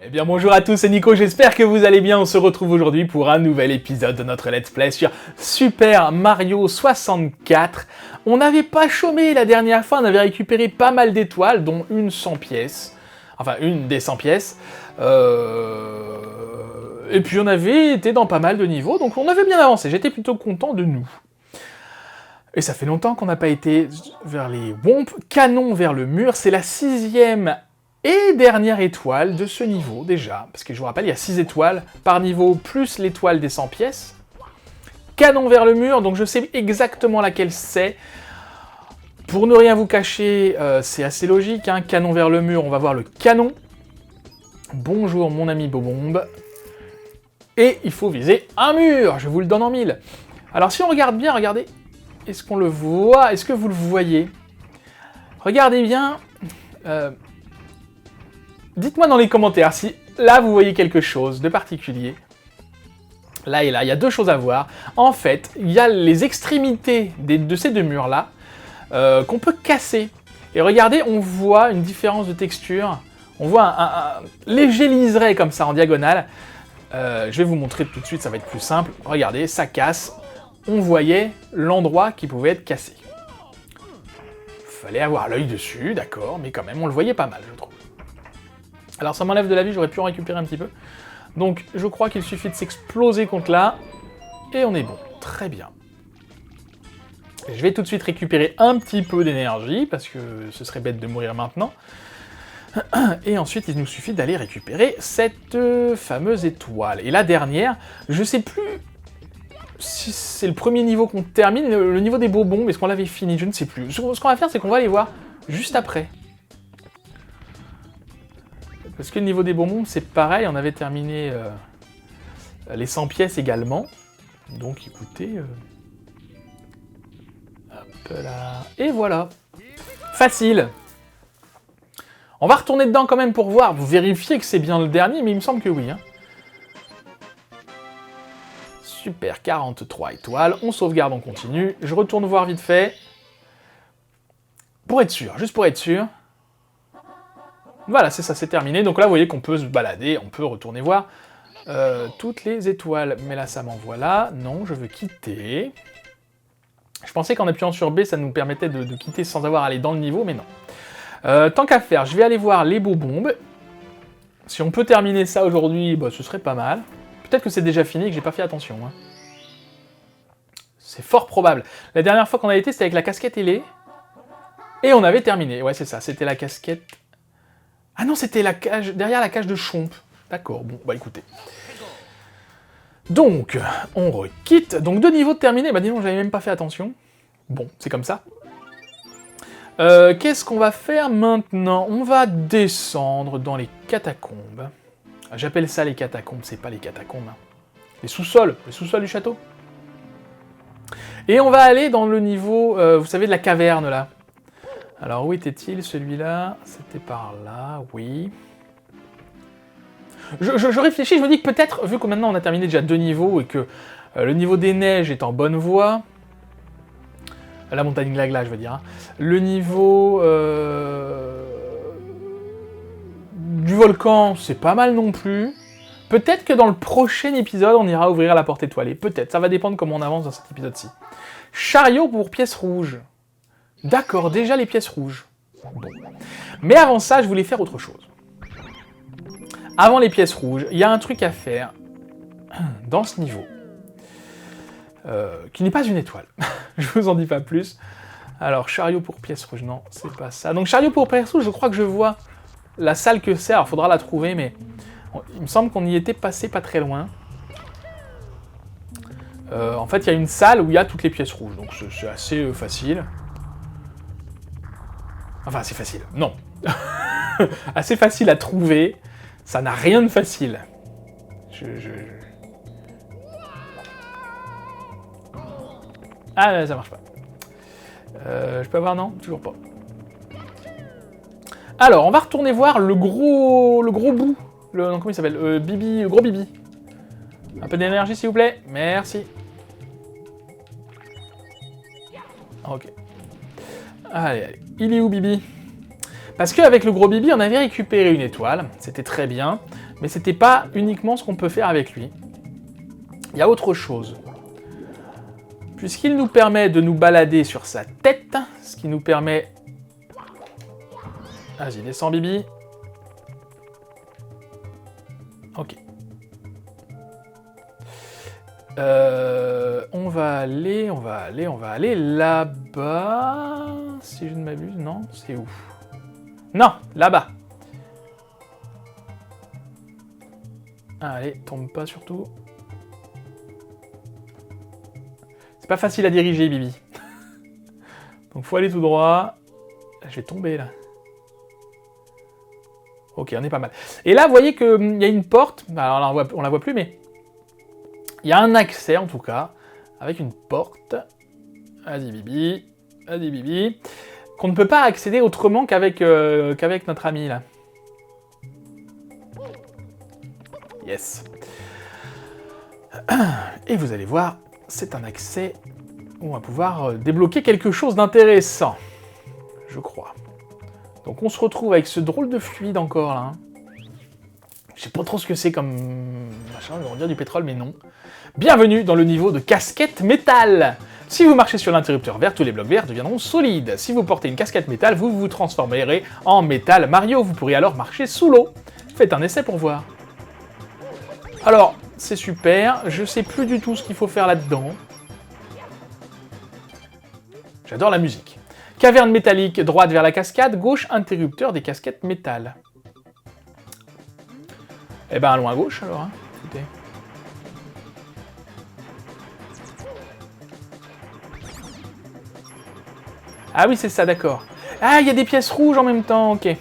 Eh bien bonjour à tous, c'est Nico, j'espère que vous allez bien. On se retrouve aujourd'hui pour un nouvel épisode de notre Let's Play sur Super Mario 64. On n'avait pas chômé la dernière fois, on avait récupéré pas mal d'étoiles, dont une 100 pièces. Enfin, une des 100 pièces. Et puis on avait été dans pas mal de niveaux, donc on avait bien avancé, j'étais plutôt content de nous. Et ça fait longtemps qu'on n'a pas été vers les Womp, canon vers le mur, c'est la 6e et dernière étoile de ce niveau, déjà. Parce que je vous rappelle, il y a 6 étoiles par niveau, plus l'étoile des 100 pièces. Canon vers le mur, donc je sais exactement laquelle c'est. Pour ne rien vous cacher, c'est assez logique, hein. Canon vers le mur, on va voir le canon. Bonjour mon ami Bobombe. Et il faut viser un mur, je vous le donne en 1000. Alors si on regarde bien, regardez, est-ce qu'on le voit? Est-ce que vous le voyez? Regardez bien... dites-moi dans les commentaires si là vous voyez quelque chose de particulier. Là et là, il y a deux choses à voir. En fait, il y a les extrémités de ces deux murs-là qu'on peut casser. Et regardez, on voit une différence de texture. On voit un léger liseré comme ça en diagonale. Je vais vous montrer tout de suite, ça va être plus simple. Regardez, ça casse. On voyait l'endroit qui pouvait être cassé. Fallait avoir l'œil dessus, d'accord, mais quand même, on le voyait pas mal, je trouve. Alors ça m'enlève de la vie, j'aurais pu en récupérer un petit peu. Donc je crois qu'il suffit de s'exploser contre là, et on est bon. Très bien. Je vais tout de suite récupérer un petit peu d'énergie, parce que ce serait bête de mourir maintenant. Et ensuite, il nous suffit d'aller récupérer cette fameuse étoile. Et la dernière, je sais plus si c'est le premier niveau qu'on termine, le niveau des bonbons, est-ce qu'on l'avait fini, je ne sais plus. Ce qu'on va faire, c'est qu'on va aller voir juste après. Parce que le niveau des bonbons, c'est pareil, on avait terminé les 100 pièces également. Donc écoutez... hop là... Et voilà. Facile. On va retourner dedans quand même pour voir, vous vérifiez que c'est bien le dernier, mais il me semble que oui. Hein. Super, 43 étoiles, on sauvegarde, on continue. Je retourne voir vite fait. Pour être sûr, juste pour être sûr. Voilà, c'est ça, c'est terminé. Donc là, vous voyez qu'on peut se balader, on peut retourner voir toutes les étoiles. Mais là, ça m'envoie là. Non, je veux quitter. Je pensais qu'en appuyant sur B, ça nous permettait de quitter sans avoir à aller dans le niveau, mais non. Tant qu'à faire, je vais aller voir les bobombes. Si on peut terminer ça aujourd'hui, bah, ce serait pas mal. Peut-être que c'est déjà fini et que j'ai pas fait attention. Hein. C'est fort probable. La dernière fois qu'on a été, c'était avec la casquette ailée. Et on avait terminé. Ouais, c'est ça, c'était la casquette... Ah non, c'était la cage, derrière la cage de Chomp. D'accord, bon, bah écoutez. Donc, on requitte. Donc, 2 niveaux de terminés. Bah dis donc, j'avais même pas fait attention. Bon, c'est comme ça. Qu'est-ce qu'on va faire maintenant? On va descendre dans les catacombes. J'appelle ça les catacombes, c'est pas les catacombes. Hein. Les sous-sols du château. Et on va aller dans le niveau, vous savez, de la caverne, là. Alors, où était-il, celui-là? C'était par là, oui. Je réfléchis, je me dis que peut-être, vu que maintenant on a terminé déjà 2 niveaux, et que le niveau des neiges est en bonne voie... La montagne Glagla, je veux dire. Hein, le niveau... du volcan, c'est pas mal non plus. Peut-être que dans le prochain épisode, on ira ouvrir la porte étoilée. Peut-être, ça va dépendre comment on avance dans cet épisode-ci. Chariot pour pièces rouges. D'accord, déjà les pièces rouges. Bon. Mais avant ça, je voulais faire autre chose. Avant les pièces rouges, il y a un truc à faire dans ce niveau. Qui n'est pas une étoile. Je vous en dis pas plus. Alors, chariot pour pièces rouges, non, c'est pas ça. Donc, chariot pour pièces rouges, je crois que je vois la salle que c'est. Alors, faudra la trouver, mais il me semble qu'on y était passé pas très loin. En fait, il y a une salle où il y a toutes les pièces rouges, donc c'est assez facile. Enfin, c'est facile, non. Assez facile à trouver, ça n'a rien de facile. Ah, ça marche pas. Je peux avoir, non? Toujours pas. Alors, on va retourner voir le gros bout. Non, comment il s'appelle? Bibi, le gros Bibi. Un peu d'énergie, s'il vous plaît. Merci. Ok. Allez, allez. Il est où, Bibi? Parce qu'avec le gros Bibi, on avait récupéré une étoile. C'était très bien. Mais c'était pas uniquement ce qu'on peut faire avec lui. Il y a autre chose. Puisqu'il nous permet de nous balader sur sa tête, ce qui nous permet... Vas-y, descends, Bibi. Ok. On va aller là-bas. Si je ne m'abuse, non, c'est où? Non, là-bas. Allez, tombe pas surtout. C'est pas facile à diriger, Bibi. Donc faut aller tout droit. Je vais tomber là. Ok, on est pas mal. Et là, vous voyez qu'il y a une porte. Alors là, on la voit plus, mais il y a un accès en tout cas, avec une porte. Vas-y, Bibi. Vas-y, Bibi. Qu'on ne peut pas accéder autrement qu'avec notre ami là. Yes. Et vous allez voir, c'est un accès où on va pouvoir débloquer quelque chose d'intéressant. Je crois. Donc on se retrouve avec ce drôle de fluide encore là. Je sais pas trop ce que c'est comme machin, on va dire du pétrole, mais non. Bienvenue dans le niveau de casquette métal. Si vous marchez sur l'interrupteur vert, tous les blocs verts deviendront solides. Si vous portez une casquette métal, vous vous transformerez en métal Mario. Vous pourrez alors marcher sous l'eau. Faites un essai pour voir. Alors, c'est super. Je sais plus du tout ce qu'il faut faire là-dedans. J'adore la musique. Caverne métallique, droite vers la cascade, gauche, interrupteur des casquettes métal. Eh ben, allons à gauche alors, hein. Écoutez. Ah oui, c'est ça, d'accord. Ah, il y a des pièces rouges en même temps, ok.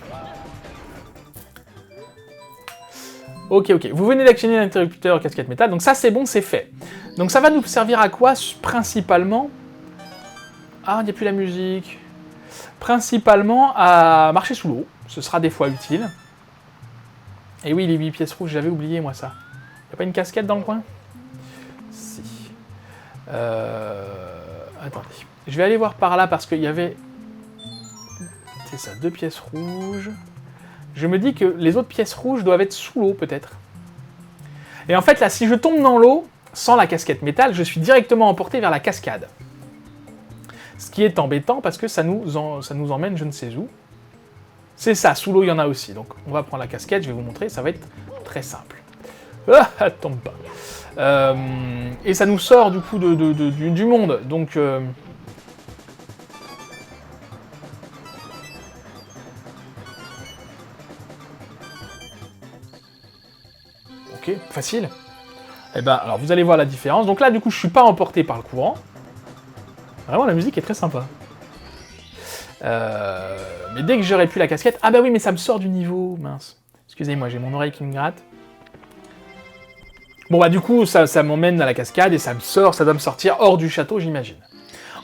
Ok, ok. Vous venez d'actionner l'interrupteur casquette métal, donc ça c'est bon, c'est fait. Donc ça va nous servir à quoi, principalement? Ah, il n'y a plus la musique. Principalement à marcher sous l'eau, ce sera des fois utile. Et oui, les 8 pièces rouges, j'avais oublié moi ça. Y a pas une casquette dans le coin? Si. Attendez. Je vais aller voir par là parce qu'il y avait... C'est ça, 2 pièces rouges. Je me dis que les autres pièces rouges doivent être sous l'eau peut-être. Et en fait là, si je tombe dans l'eau, sans la casquette métal, je suis directement emporté vers la cascade. Ce qui est embêtant parce que ça nous emmène je ne sais où. C'est ça, sous l'eau il y en a aussi. Donc on va prendre la casquette, je vais vous montrer, ça va être très simple. Ah, tombe pas. Et ça nous sort du coup du monde. Donc... Ok, facile. Eh ben, alors vous allez voir la différence. Donc là, du coup, je suis pas emporté par le courant. Vraiment, la musique est très sympa. Mais dès que j'aurai plus la casquette... Ah bah oui, mais ça me sort du niveau, mince. Excusez-moi, j'ai mon oreille qui me gratte. Bon bah du coup, ça m'emmène à la cascade et ça doit me sortir hors du château, j'imagine.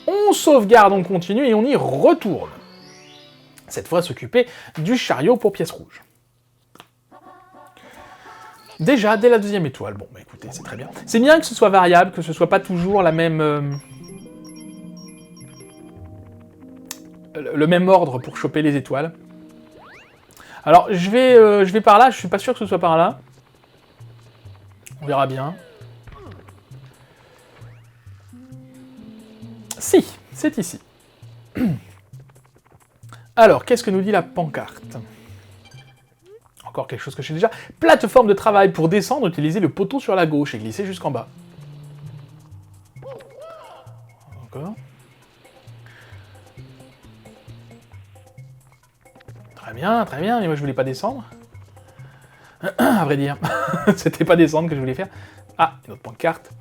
On sauvegarde, on continue et on y retourne. Cette fois, s'occuper du chariot pour pièces rouges. Déjà, dès la 2e étoile. Bon, bah écoutez, c'est très bien. C'est bien que ce soit variable, que ce soit pas toujours la même... le même ordre pour choper les étoiles. Alors, je vais par là, je suis pas sûr que ce soit par là. On verra bien. Si, c'est ici. Alors, qu'est-ce que nous dit la pancarte? Encore quelque chose que je sais déjà. Plateforme de travail. Pour descendre, utilisez le poteau sur la gauche et glisser jusqu'en bas. Encore. Très bien, mais moi je voulais pas descendre. À vrai dire, c'était pas descendre que je voulais faire. Ah, une autre pancarte.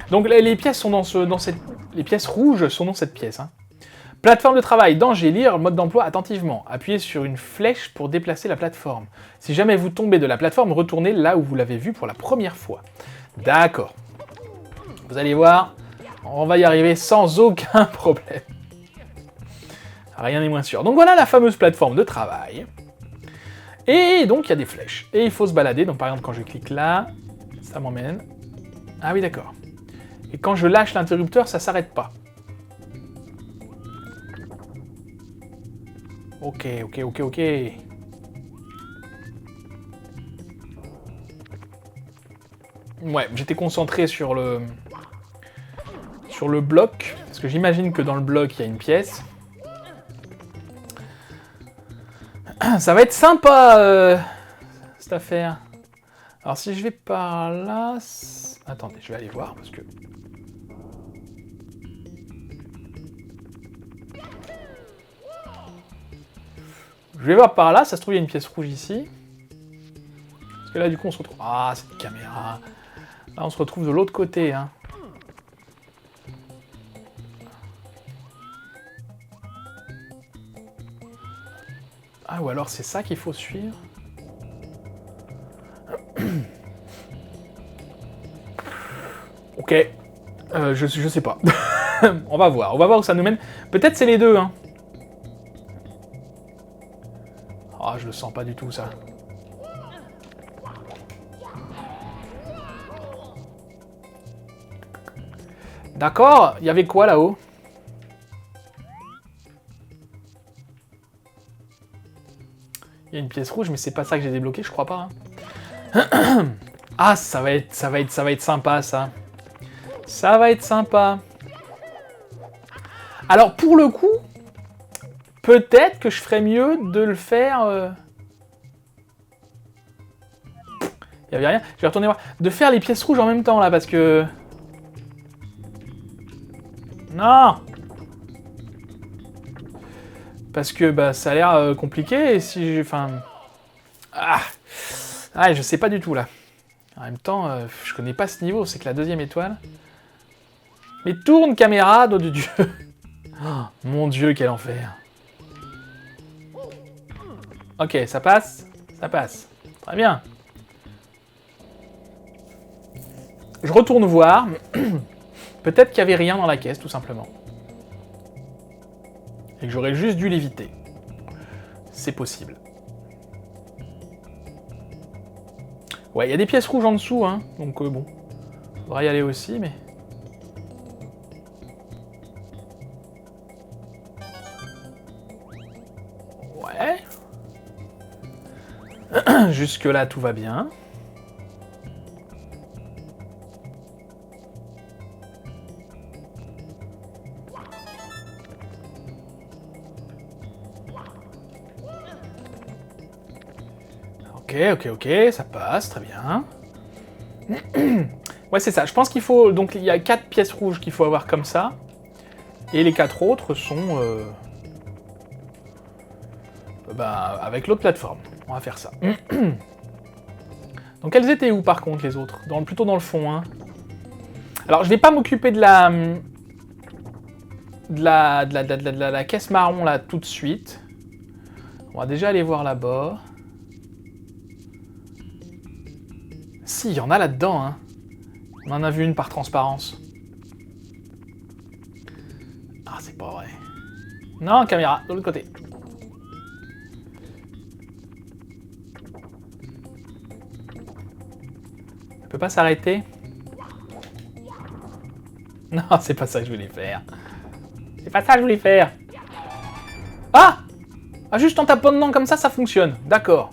Donc les pièces sont les pièces rouges sont dans cette pièce. Hein. Plateforme de travail, danger, lire, mode d'emploi attentivement. Appuyez sur une flèche pour déplacer la plateforme. Si jamais vous tombez de la plateforme, retournez là où vous l'avez vue pour la première fois. D'accord. Vous allez voir, on va y arriver sans aucun problème. Rien n'est moins sûr. Donc voilà la fameuse plateforme de travail. Et donc il y a des flèches. Et il faut se balader. Donc par exemple quand je clique là, ça m'emmène. Ah oui d'accord. Et quand je lâche l'interrupteur, ça s'arrête pas. Ok, ok, ok, ok. Ouais, j'étais concentré sur le bloc, parce que j'imagine que dans le bloc, il y a une pièce. Ça va être sympa, cette affaire. Alors, si je vais par là... Attendez, je vais aller voir, parce que... Je vais voir par là, ça se trouve, il y a une pièce rouge ici. Parce que là, du coup, on se retrouve... Ah, cette caméra... Là, on se retrouve de l'autre côté, hein. Ah, ou alors c'est ça qu'il faut suivre. Ok. Je sais pas. On va voir où ça nous mène. Peut-être c'est les deux, hein. Ah, je le sens pas du tout, ça. D'accord, il y avait quoi là-haut? Il y a une pièce rouge, mais c'est pas ça que j'ai débloqué, je crois pas. Hein. Ah, ça va être sympa, ça. Ça va être sympa. Alors, pour le coup, peut-être que je ferais mieux de le faire... Il y avait rien. Je vais retourner voir. De faire les pièces rouges en même temps, là, parce que... Non! Parce que bah, ça a l'air compliqué, et si j'ai... Enfin... Ah, je sais pas du tout, là. En même temps, je connais pas ce niveau, c'est que la deuxième étoile... Mais tourne, caméra, dos de Dieu. Oh, mon Dieu, quel enfer. Ok, ça passe. Ça passe. Très bien. Je retourne voir. Peut-être qu'il n'y avait rien dans la caisse, tout simplement. Et que j'aurais juste dû l'éviter. C'est possible. Ouais, il y a des pièces rouges en dessous, hein. Donc bon. Faudra y aller aussi, mais... Ouais. Jusque-là, tout va bien. Ok, ça passe, très bien. Ouais, c'est ça. Je pense qu'il faut... Donc, il y a 4 pièces rouges qu'il faut avoir comme ça. Et les 4 autres sont... Bah, avec l'autre plateforme. On va faire ça. Donc, elles étaient où, par contre, les autres? Plutôt dans le fond, hein. Alors, je vais pas m'occuper de la caisse marron, là, tout de suite. On va déjà aller voir là-bas. Si, il y en a là-dedans, hein. On en a vu une par transparence. Ah, c'est pas vrai. Non, caméra, de l'autre côté. Elle peut pas s'arrêter? Non, c'est pas ça que je voulais faire. C'est pas ça que je voulais faire. Ah! Ah, juste en tapant dedans comme ça fonctionne. D'accord.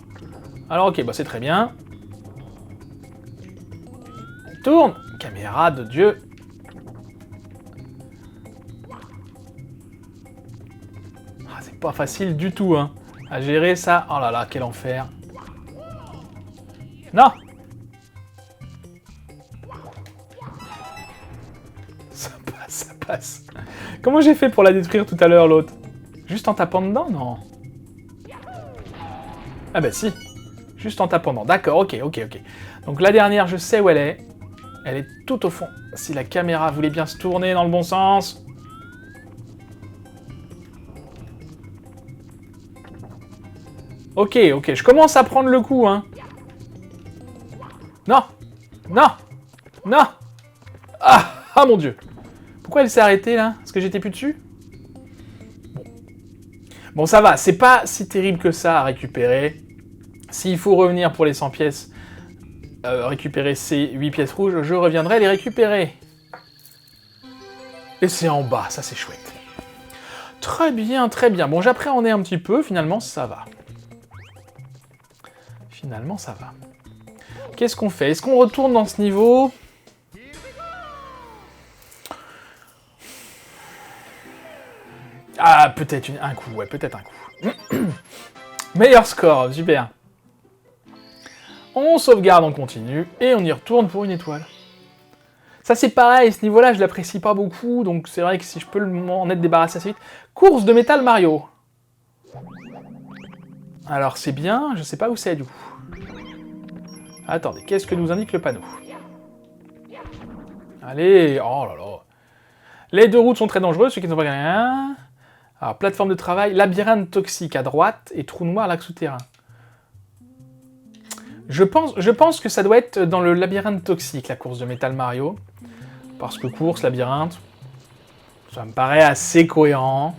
Alors, ok, bah c'est très bien. Tourne! Caméra de Dieu! Ah, c'est pas facile du tout, hein, à gérer ça. Oh là là, quel enfer! Non! Ça passe, ça passe. Comment j'ai fait pour la détruire tout à l'heure, l'autre? Juste en tapant dedans? Non. Ah bah si. Juste en tapant dedans. D'accord, ok. Donc la dernière, je sais où elle est. Elle est tout au fond. Si la caméra voulait bien se tourner dans le bon sens. Ok, je commence à prendre le coup, hein. Non. Ah, mon Dieu. Pourquoi elle s'est arrêtée, là? Parce que j'étais plus dessus? Bon, ça va. C'est pas si terrible que ça à récupérer. S'il faut revenir pour les 100 pièces... récupérer ces 8 pièces rouges, je reviendrai les récupérer. Et c'est en bas, ça c'est chouette. Très bien, très bien. Bon, j'appréhendais un petit peu, finalement, ça va. Finalement, ça va. Qu'est-ce qu'on fait? Est-ce qu'on retourne dans ce niveau? Ah, peut-être un coup, ouais, peut-être un coup. Meilleur score, super. On sauvegarde, on continue, et on y retourne pour une étoile. Ça c'est pareil, ce niveau-là je l'apprécie pas beaucoup, donc c'est vrai que si je peux m'en être débarrassé assez vite. Course de Metal Mario. Alors c'est bien, je sais pas où c'est du coup. Attendez, qu'est-ce que nous indique le panneau? Allez, oh là là. Les deux routes sont très dangereuses, ceux qui ne sont pas gagnés. Alors, plateforme de travail, labyrinthe toxique à droite et trou noir lac souterrain. Je pense que ça doit être dans le labyrinthe toxique, la course de Metal Mario. Parce que course, labyrinthe, ça me paraît assez cohérent.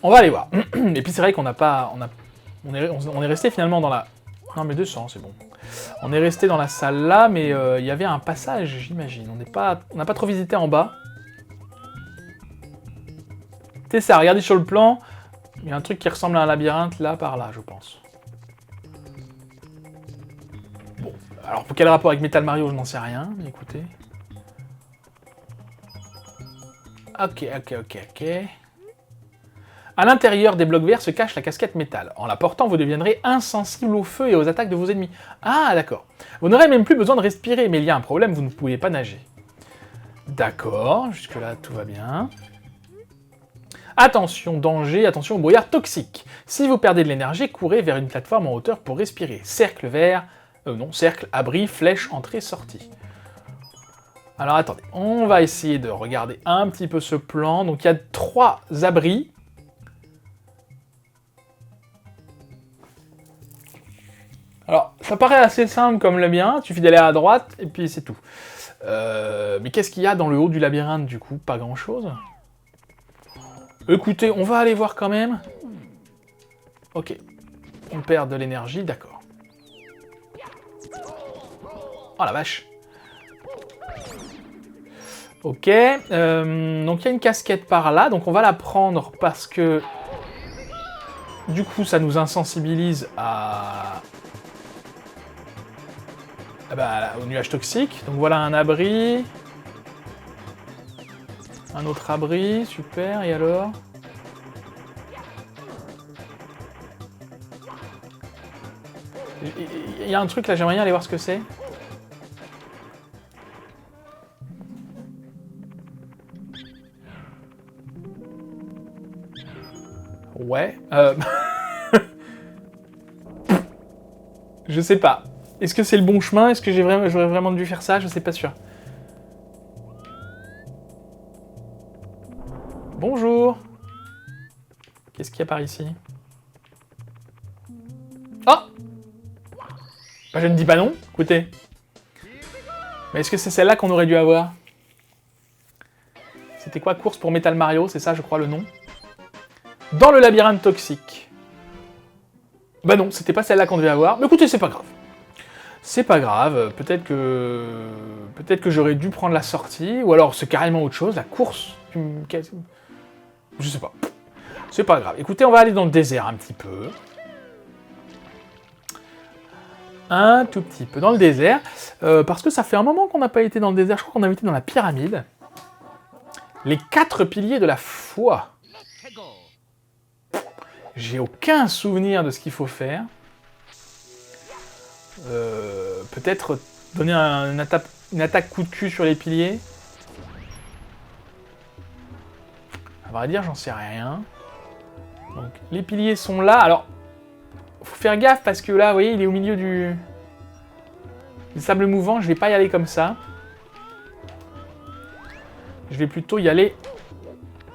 On va aller voir. Et puis c'est vrai qu'on n'a pas... On est resté finalement dans la... Non mais 200, c'est bon. On est resté dans la salle là, mais il y avait un passage, j'imagine. On n'a pas trop visité en bas. C'est ça, regardez sur le plan. Il y a un truc qui ressemble à un labyrinthe là, par là, je pense. Bon, alors pour quel rapport avec Metal Mario, je n'en sais rien, mais écoutez. Ok. À l'intérieur des blocs verts se cache la casquette métal. En la portant, vous deviendrez insensible au feu et aux attaques de vos ennemis. Ah, d'accord. Vous n'aurez même plus besoin de respirer, mais il y a un problème, vous ne pouvez pas nager. D'accord, jusque-là, tout va bien. Attention, danger, attention au brouillard toxique. Si vous perdez de l'énergie, courez vers une plateforme en hauteur pour respirer. Cercle vert, cercle, abri, flèche, entrée, sortie. Alors attendez, on va essayer de regarder un petit peu ce plan. Donc il y a 3 abris. Alors, ça paraît assez simple comme le mien, il suffit d'aller à droite et puis c'est tout. Mais qu'est-ce qu'il y a dans le haut du labyrinthe du coup? Pas grand-chose. Écoutez, on va aller voir quand même. Ok. On perd de l'énergie, d'accord. Oh la vache. Ok. Donc il y a une casquette par là, donc on va la prendre parce que... Du coup, ça nous insensibilise à... au nuage toxique. Donc voilà un abri. Un autre abri, super, et alors? Il y a un truc là, j'aimerais bien aller voir ce que c'est. Ouais. Je sais pas. Est-ce que c'est le bon chemin? Est-ce que j'aurais vraiment dû faire ça? Je sais pas sûr. Bonjour. Qu'est-ce qu'il y a par ici? Oh! Bah, je ne dis pas non, écoutez. Mais est-ce que c'est celle-là qu'on aurait dû avoir? C'était quoi? Course pour Metal Mario, c'est ça, je crois, le nom. Dans le labyrinthe toxique. Bah non, c'était pas celle-là qu'on devait avoir. Mais écoutez, c'est pas grave. C'est pas grave, peut-être que j'aurais dû prendre la sortie, ou alors c'est carrément autre chose, la course. Je sais pas. C'est pas grave. Écoutez, on va aller dans le désert un petit peu. Un tout petit peu dans le désert, parce que ça fait un moment qu'on n'a pas été dans le désert, je crois qu'on avait été dans la pyramide. Les 4 piliers de la foi. J'ai aucun souvenir de ce qu'il faut faire. Peut-être donner une attaque coup de cul sur les piliers. À vrai dire, j'en sais rien. Donc, les piliers sont là. Alors, faut faire gaffe parce que là, vous voyez, il est au milieu du sable mouvant. Je vais pas y aller comme ça. Je vais plutôt y aller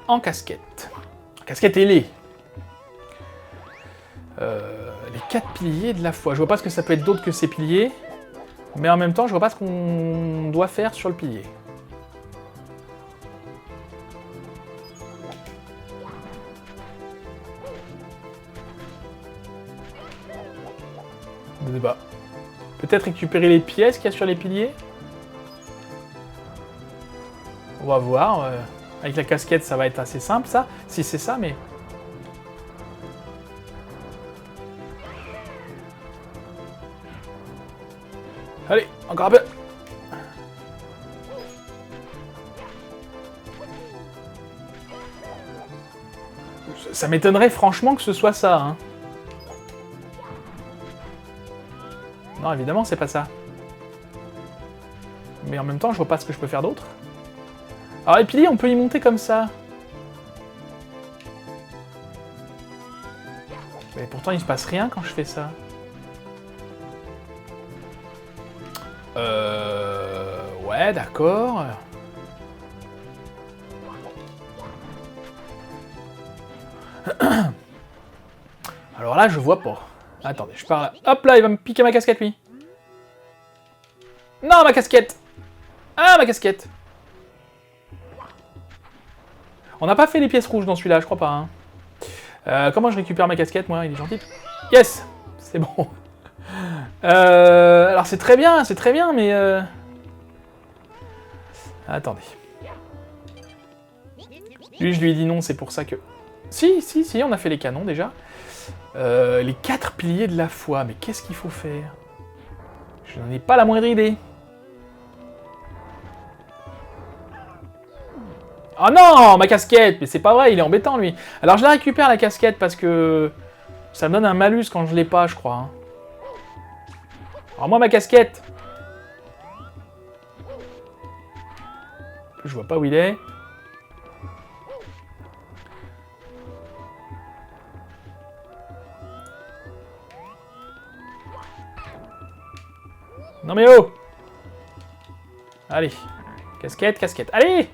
en casquette. Casquette ailée. Les 4 piliers de la foi. Je vois pas ce que ça peut être d'autre que ces piliers. Mais en même temps, je vois pas ce qu'on doit faire sur le pilier. De débat. Peut-être récupérer les pièces qu'il y a sur les piliers. On va voir. Avec la casquette, ça va être assez simple, ça. Si c'est ça, mais... Allez, encore un peu. Ça m'étonnerait franchement que ce soit ça, hein. Non, évidemment, c'est pas ça. Mais en même temps, je vois pas ce que je peux faire d'autre. Alors, les piliers, on peut y monter comme ça. Mais pourtant, il se passe rien quand je fais ça. Ouais, d'accord. Alors là, je vois pas. Attendez, je pars là. Hop là, il va me piquer ma casquette, lui. Non, ma casquette. Ah, ma casquette. On n'a pas fait les pièces rouges dans celui-là, je crois pas. Hein. Comment je récupère ma casquette, moi? Il est gentil. Yes. C'est bon. Alors c'est très bien, mais... Attendez. Lui, je lui ai dit non, c'est pour ça que... Si, on a fait les canons, déjà. Les 4 piliers de la foi, mais qu'est-ce qu'il faut faire? Je n'en ai pas la moindre idée. Oh non, ma casquette! Mais c'est pas vrai, il est embêtant, lui. Alors je la récupère, la casquette, parce que... ça me donne un malus quand je l'ai pas, je crois. Hein. Alors moi, ma casquette! Je vois pas où il est. Non mais oh! Allez. Casquette, casquette. Allez!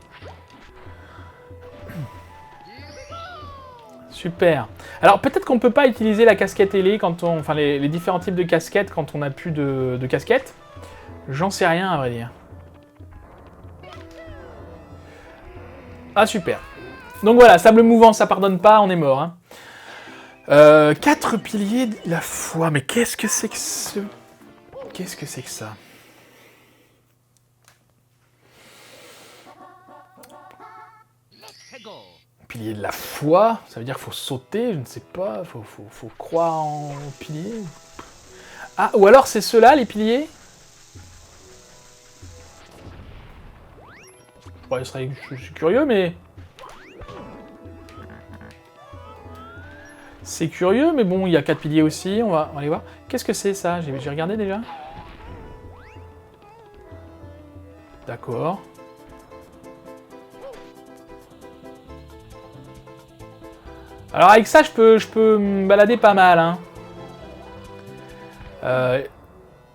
Super. Alors peut-être qu'on peut pas utiliser la casquette ailée quand on... Enfin les différents types de casquettes quand on n'a plus de casquette. J'en sais rien à vrai dire. Ah super. Donc voilà, sable mouvant, ça pardonne pas, on est mort. Hein. 4 piliers de la foi, mais qu'est-ce que c'est que ce... Qu'est-ce que c'est que ça? Pilier de la foi, ça veut dire qu'il faut sauter, je ne sais pas, faut croire en pilier. Ah, ou alors c'est ceux-là, les piliers? Ouais, je suis curieux, mais... C'est curieux, mais bon, il y a 4 piliers aussi, on va aller voir. Qu'est-ce que c'est ça? J'ai regardé déjà. D'accord. Alors avec ça, je peux me balader pas mal. Hein.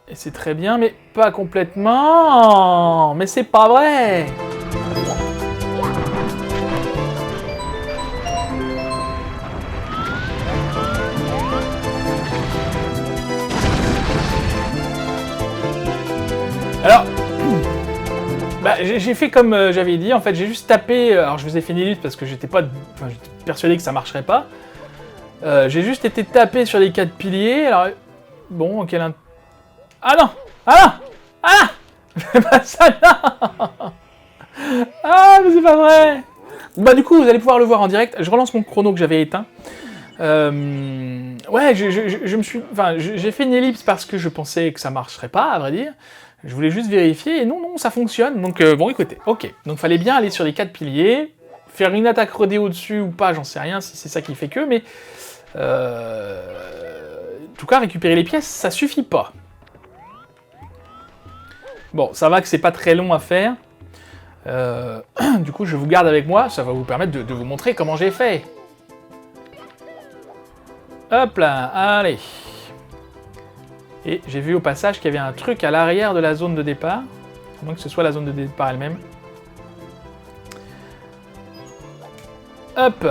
Et c'est très bien, mais pas complètement. Mais c'est pas vrai. Alors, bah, j'ai fait comme j'avais dit, en fait, j'ai juste tapé... alors, je vous ai fait une élite parce que j'étais persuadé que ça marcherait pas. J'ai juste été tapé sur les 4 piliers, alors... Bon, quel... Ah non! Ah non! Ah non! Pas ça, non! Ah, mais c'est pas vrai! Bah, du coup, vous allez pouvoir le voir en direct. Je relance mon chrono que j'avais éteint. Ouais, je me suis... Enfin, j'ai fait une ellipse parce que je pensais que ça marcherait pas, à vrai dire. Je voulais juste vérifier, et non, ça fonctionne. Donc, bon, écoutez, ok. Donc, fallait bien aller sur les 4 piliers, faire une attaque rodée au-dessus ou pas, j'en sais rien, si c'est ça qui fait que, mais... en tout cas, récupérer les pièces, ça suffit pas. Bon, ça va que c'est pas très long à faire. Du coup, je vous garde avec moi, ça va vous permettre de vous montrer comment j'ai fait. Hop là, allez. Et j'ai vu au passage qu'il y avait un truc à l'arrière de la zone de départ. À moins que ce soit la zone de départ elle-même. Hop.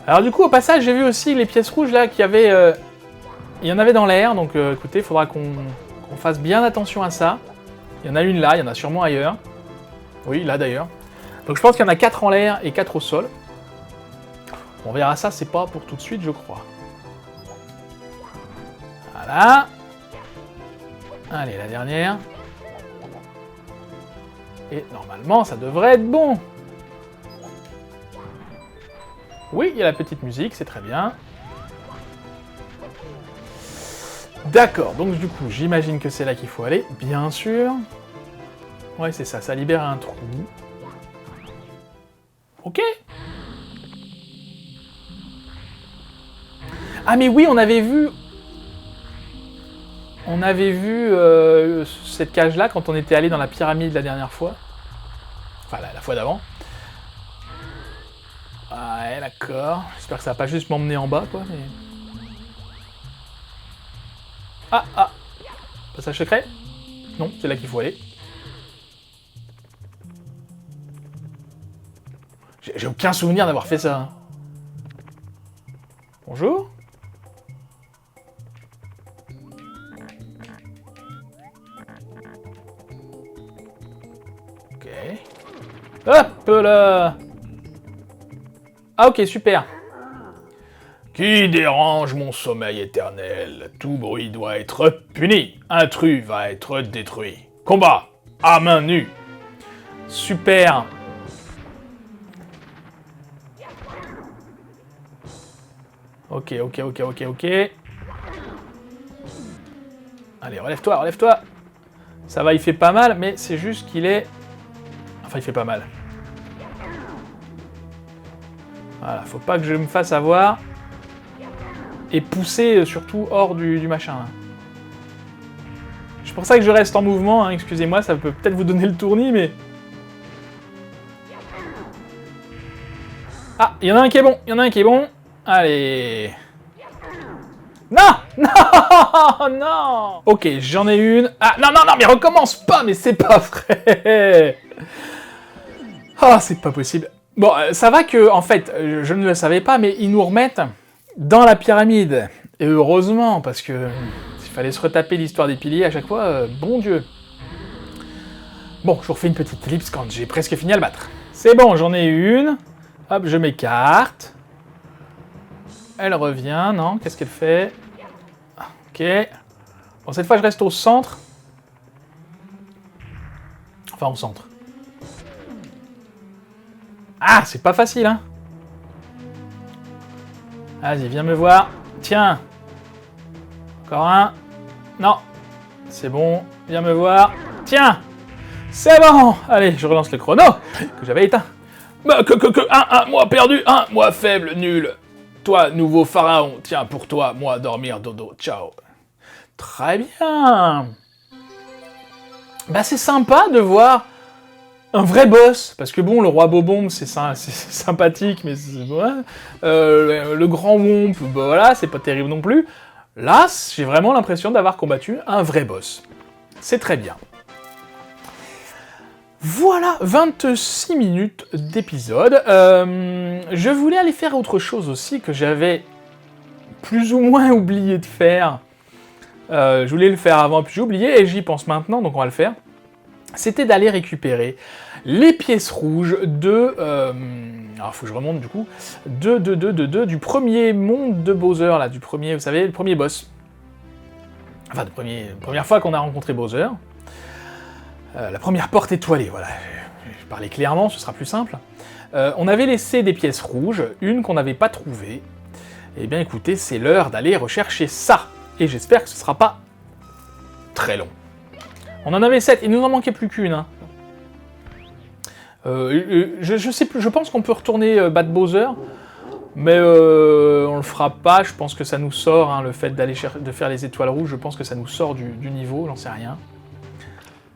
Alors du coup, au passage, j'ai vu aussi les pièces rouges là qu'il y avait... il y en avait dans l'air, donc écoutez, il faudra qu'on fasse bien attention à ça. Il y en a une là, il y en a sûrement ailleurs. Oui, là d'ailleurs. Donc je pense qu'il y en a 4 en l'air et 4 au sol. On verra ça, c'est pas pour tout de suite, je crois. Voilà. Allez, la dernière. Et normalement, ça devrait être bon. Oui, il y a la petite musique, c'est très bien. D'accord, donc du coup, j'imagine que c'est là qu'il faut aller, bien sûr. Ouais, c'est ça, ça libère un trou. Ok. Ah mais oui, on avait vu cette cage-là quand on était allé dans la pyramide la dernière fois. Enfin, la fois d'avant. Ouais, d'accord. J'espère que ça va pas juste m'emmener en bas, quoi, mais... Ah. Passage secret? Non, c'est là qu'il faut aller. J'ai aucun souvenir d'avoir fait ça. Bonjour. Ok. Hop là. Ah ok, super. Qui dérange mon sommeil éternel? Tout bruit doit être puni. Intrus va être détruit. Combat à main nue. Super. Ok. Allez, relève-toi. Ça va, il fait pas mal, mais c'est juste qu'il est... Enfin, il fait pas mal. Voilà, faut pas que je me fasse avoir. Et pousser surtout hors du machin. Là. C'est pour ça que je reste en mouvement, hein, excusez-moi, ça peut peut-être vous donner le tournis, mais... Ah, il y en a un qui est bon, Allez... Non. Ok, j'en ai une. Ah, non, mais recommence pas, mais c'est pas vrai. Ah, c'est pas possible. Bon, ça va que, en fait, je ne le savais pas, mais ils nous remettent dans la pyramide. Et heureusement, parce que s'il fallait se retaper l'histoire des piliers à chaque fois, bon Dieu. Bon, je vous refais une petite ellipse quand j'ai presque fini à le battre. C'est bon, j'en ai une. Hop, je m'écarte. Elle revient, non? Qu'est-ce qu'elle fait? Ok. Bon, cette fois, je reste au centre. Enfin, au centre. Ah, c'est pas facile, hein? Vas-y, viens me voir. Tiens. Encore un. Non. C'est bon. Viens me voir. Tiens. C'est bon. Allez, je relance le chrono que j'avais éteint. Bah, un mois perdu, un mois faible, nul. Toi, nouveau pharaon, tiens, pour toi, moi, dormir, dodo, ciao. Très bien. Bah, c'est sympa de voir un vrai boss, parce que bon, le roi Bobombe, c'est sympathique, mais ouais. Le grand Womp, bah voilà, c'est pas terrible non plus. Là, j'ai vraiment l'impression d'avoir combattu un vrai boss. C'est très bien. Voilà, 26 minutes d'épisode. Je voulais aller faire autre chose aussi, que j'avais plus ou moins oublié de faire. Je voulais le faire avant, puis j'ai oublié, et j'y pense maintenant, donc on va le faire. C'était d'aller récupérer les pièces rouges de... alors, faut que je remonte, du coup. Du premier monde de Bowser, là, du premier, vous savez, le premier boss. Enfin, première fois qu'on a rencontré Bowser. La première porte étoilée, voilà. Je vais parler clairement, ce sera plus simple. On avait laissé des pièces rouges, une qu'on n'avait pas trouvée. Eh bien, écoutez, c'est l'heure d'aller rechercher ça. Et j'espère que ce sera pas très long. On en avait 7, il nous en manquait plus qu'une. Hein. Je sais plus, je pense qu'on peut retourner battre Bowser, mais on le fera pas, je pense que ça nous sort, hein, le fait de faire les étoiles rouges, je pense que ça nous sort du niveau, j'en sais rien.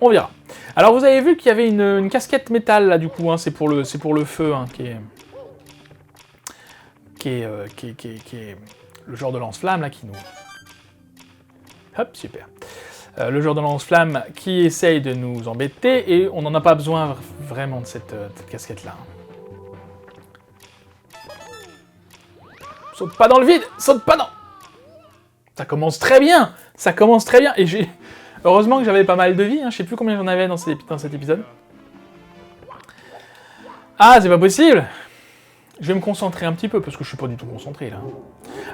On verra. Alors vous avez vu qu'il y avait une casquette métal là du coup, hein, c'est pour le feu, hein, qui est le genre de lance-flamme là qui nous... Hop, super. Le genre de lance-flamme qui essaye de nous embêter, et on n'en a pas besoin vraiment de cette casquette-là. Saute pas dans le vide! Saute pas dans... Ça commence très bien! Et j'ai... Heureusement que j'avais pas mal de vie, hein, je sais plus combien j'en avais dans cet épisode. Ah, c'est pas possible! Je vais me concentrer un petit peu, parce que je suis pas du tout concentré, là.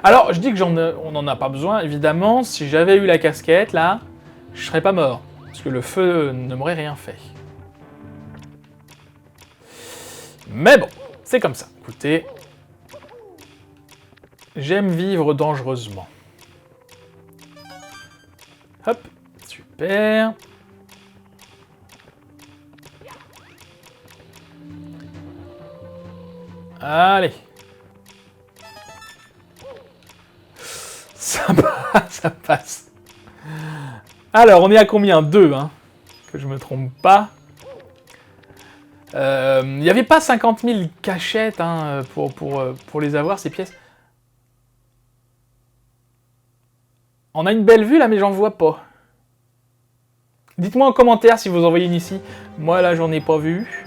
Alors, je dis que on n'en a pas besoin, évidemment, si j'avais eu la casquette, là... je serais pas mort, parce que le feu ne m'aurait rien fait. Mais bon, c'est comme ça. Écoutez, j'aime vivre dangereusement. Hop, super. Allez. Ça passe, ça passe. Alors, on est à combien? 2, hein. Que je me trompe pas. Il n'y avait pas 50 000 cachettes hein, pour les avoir, ces pièces. On a une belle vue là, mais j'en vois pas. Dites-moi en commentaire si vous en voyez une ici. Moi là, j'en ai pas vu.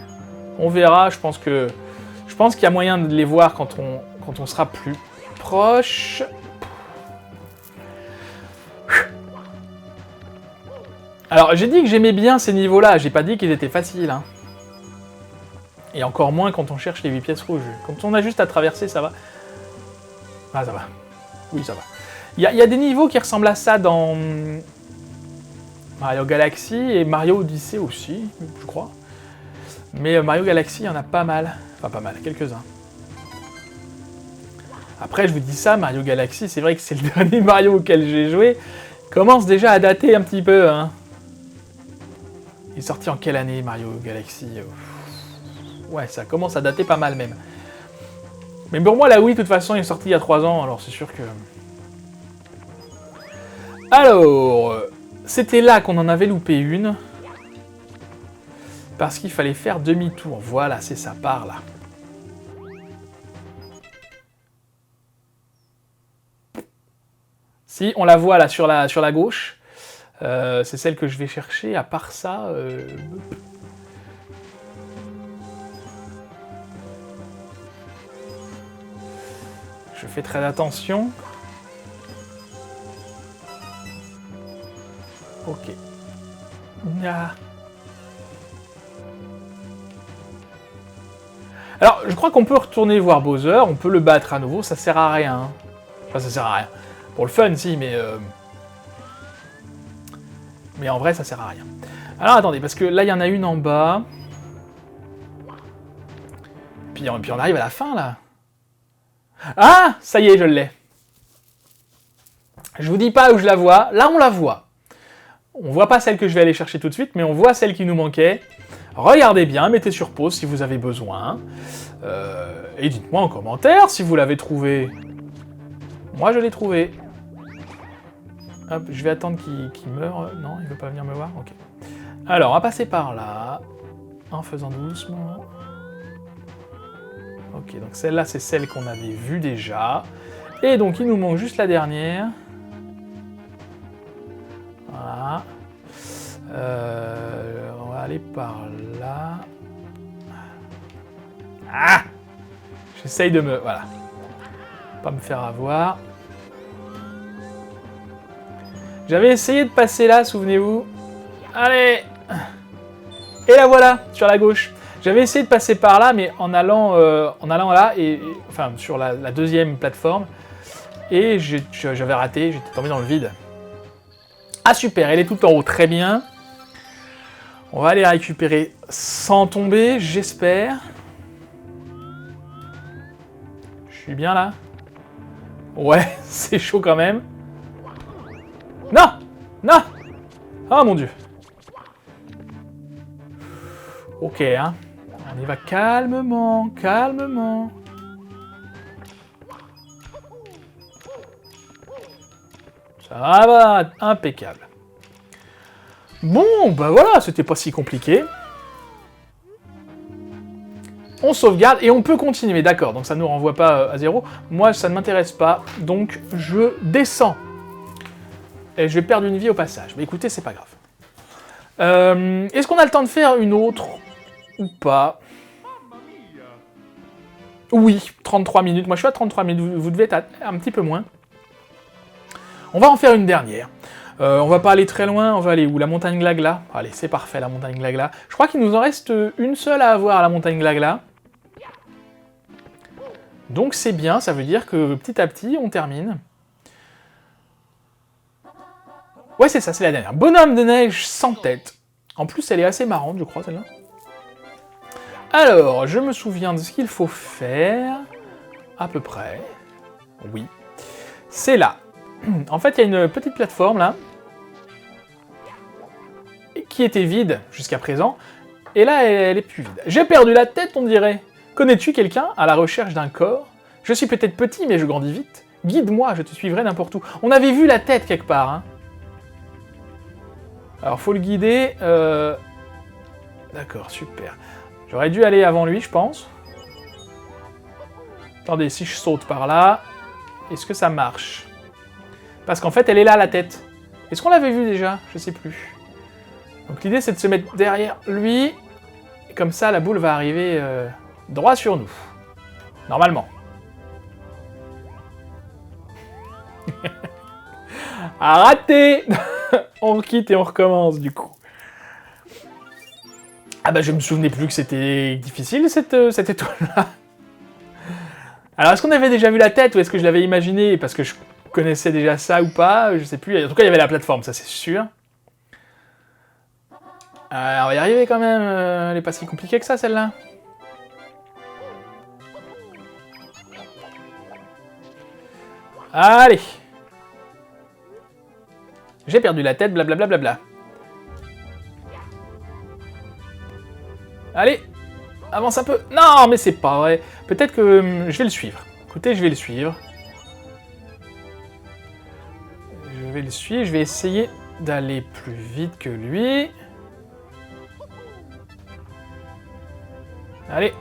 On verra, je pense qu'il y a moyen de les voir quand on sera plus proche. Alors, j'ai dit que j'aimais bien ces niveaux-là, j'ai pas dit qu'ils étaient faciles. Hein. Et encore moins quand on cherche les 8 pièces rouges. Quand on a juste à traverser, ça va. Ah, ça va. Oui, ça va. Il y a des niveaux qui ressemblent à ça dans Mario Galaxy et Mario Odyssey aussi, je crois. Mais Mario Galaxy, il y en a pas mal. Enfin, pas mal, quelques-uns. Après, je vous dis ça, Mario Galaxy, c'est vrai que c'est le dernier Mario auquel j'ai joué. Commence déjà à dater un petit peu. Hein. Il est sorti en quelle année, Mario Galaxy? Ouais, ça commence à dater pas mal même. Mais pour moi, la Wii, de toute façon, il est sorti il y a 3 ans, alors c'est sûr que... Alors, c'était là qu'on en avait loupé une. Parce qu'il fallait faire demi-tour. Voilà, c'est ça, par là. Si, on la voit là sur la gauche. C'est celle que je vais chercher. À part ça... Je fais très attention. Ok. Ah. Alors, je crois qu'on peut retourner voir Bowser, on peut le battre à nouveau, ça sert à rien. Enfin, ça sert à rien. Pour le fun, si, mais en vrai, ça sert à rien. Alors, attendez, parce que là, il y en a une en bas. Puis on arrive à la fin, là. Ah, ça y est, je l'ai. Je vous dis pas où je la vois. Là, on la voit. On voit pas celle que je vais aller chercher tout de suite, mais on voit celle qui nous manquait. Regardez bien, mettez sur pause si vous avez besoin. Et dites-moi en commentaire si vous l'avez trouvé. Moi, je l'ai trouvé. Hop, je vais attendre qu'il meure. Non, il veut pas venir me voir. Ok. Alors, on va passer par là. En faisant doucement. Ok, donc celle-là, c'est celle qu'on avait vue déjà. Et donc, il nous manque juste la dernière. Voilà. On va aller par là. Ah! J'essaye de me... Voilà. Pas me faire avoir. J'avais essayé de passer là, souvenez-vous. Allez! Et la voilà, sur la gauche. J'avais essayé de passer par là, mais en allant là, enfin, sur la deuxième plateforme. Et j'avais raté, j'étais tombé dans le vide. Ah super, elle est tout en haut, très bien. On va aller la récupérer sans tomber, j'espère. Je suis bien là? Ouais, c'est chaud quand même. Non! Non! Oh mon dieu. Ok, hein. On y va calmement, calmement. Ça va, impeccable. Bon, bah voilà, c'était pas si compliqué. On sauvegarde et on peut continuer, d'accord, donc ça ne nous renvoie pas à 0. Moi, ça ne m'intéresse pas, donc je descends. Et je vais perdre une vie au passage. Mais écoutez, c'est pas grave. Est-ce qu'on a le temps de faire une autre ou pas? Oui, 33 minutes. Moi, je suis à 33 minutes, vous devez être un petit peu moins. On va en faire une dernière. On va pas aller très loin, on va aller où? La montagne Glagla. Allez, c'est parfait, la montagne Glagla. Je crois qu'il nous en reste une seule à avoir à la montagne Glagla. Donc c'est bien, ça veut dire que petit à petit, on termine. Ouais, c'est ça, c'est la dernière. Bonhomme de neige sans tête. En plus, elle est assez marrante, je crois, celle-là. Alors, je me souviens de ce qu'il faut faire, à peu près. Oui. C'est là. En fait, il y a une petite plateforme, là, qui était vide jusqu'à présent, et là, elle est plus vide. J'ai perdu la tête, on dirait. Connais-tu quelqu'un à la recherche d'un corps? Je suis peut-être petit, mais je grandis vite. Guide-moi, je te suivrai n'importe où. On avait vu la tête quelque part, hein. Alors, faut le guider. D'accord, super. J'aurais dû aller avant lui, je pense. Attendez, si je saute par là, est-ce que ça marche? Parce qu'en fait, elle est là, la tête. Est-ce qu'on l'avait vu déjà? Je sais plus. Donc l'idée, c'est de se mettre derrière lui. Et comme ça, la boule va arriver droit sur nous. Normalement. Ah, raté. On quitte et on recommence, du coup. Ah bah, je me souvenais plus que c'était difficile, cette étoile-là. Alors, est-ce qu'on avait déjà vu la tête, ou est-ce que je l'avais imaginé parce que je connaissais déjà ça ou pas? Je sais plus. En tout cas, il y avait la plateforme, ça c'est sûr. On va y arriver quand même. Elle n'est pas si compliquée que ça, celle-là. Allez. J'ai perdu la tête, blablabla. Bla, bla, bla. Allez, avance un peu. Non, mais c'est pas vrai. Peut-être que je vais le suivre. Écoutez, je vais le suivre. Je vais essayer d'aller plus vite que lui. Allez.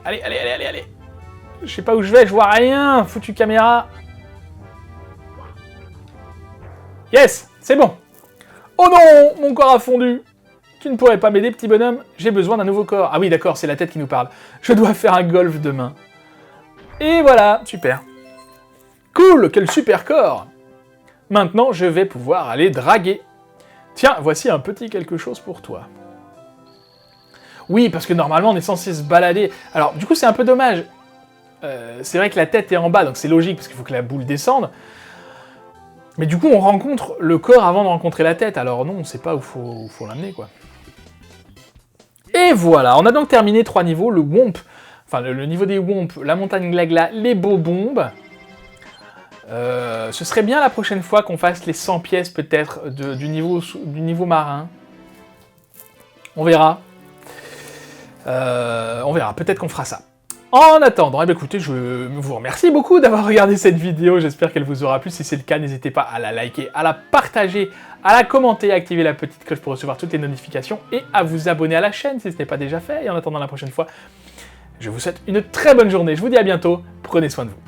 Je sais pas où je vais, je vois rien. Foutu caméra. Yes, c'est bon. Oh non, mon corps a fondu. Tu ne pourrais pas m'aider, petit bonhomme? J'ai besoin d'un nouveau corps. Ah oui, d'accord, c'est la tête qui nous parle. Je dois faire un golf demain. Et voilà, super. Cool, quel super corps. Maintenant, je vais pouvoir aller draguer. Tiens, voici un petit quelque chose pour toi. Oui, parce que normalement, on est censé se balader. Alors, du coup, c'est un peu dommage. C'est vrai que la tête est en bas, donc c'est logique, parce qu'il faut que la boule descende. Mais du coup, on rencontre le corps avant de rencontrer la tête. Alors non, on sait pas où faut l'amener, quoi. Et voilà, on a donc terminé 3 niveaux, le Womp, enfin le niveau des Womp, la montagne Glagla, les Bobombes. Ce serait bien la prochaine fois qu'on fasse les 100 pièces peut-être du niveau marin. On verra. Peut-être qu'on fera ça. En attendant, eh bien, écoutez, je vous remercie beaucoup d'avoir regardé cette vidéo, j'espère qu'elle vous aura plu. Si c'est le cas, n'hésitez pas à la liker, à la partager, à la commenter, à activer la petite cloche pour recevoir toutes les notifications et à vous abonner à la chaîne si ce n'est pas déjà fait. Et en attendant la prochaine fois, je vous souhaite une très bonne journée. Je vous dis à bientôt, prenez soin de vous.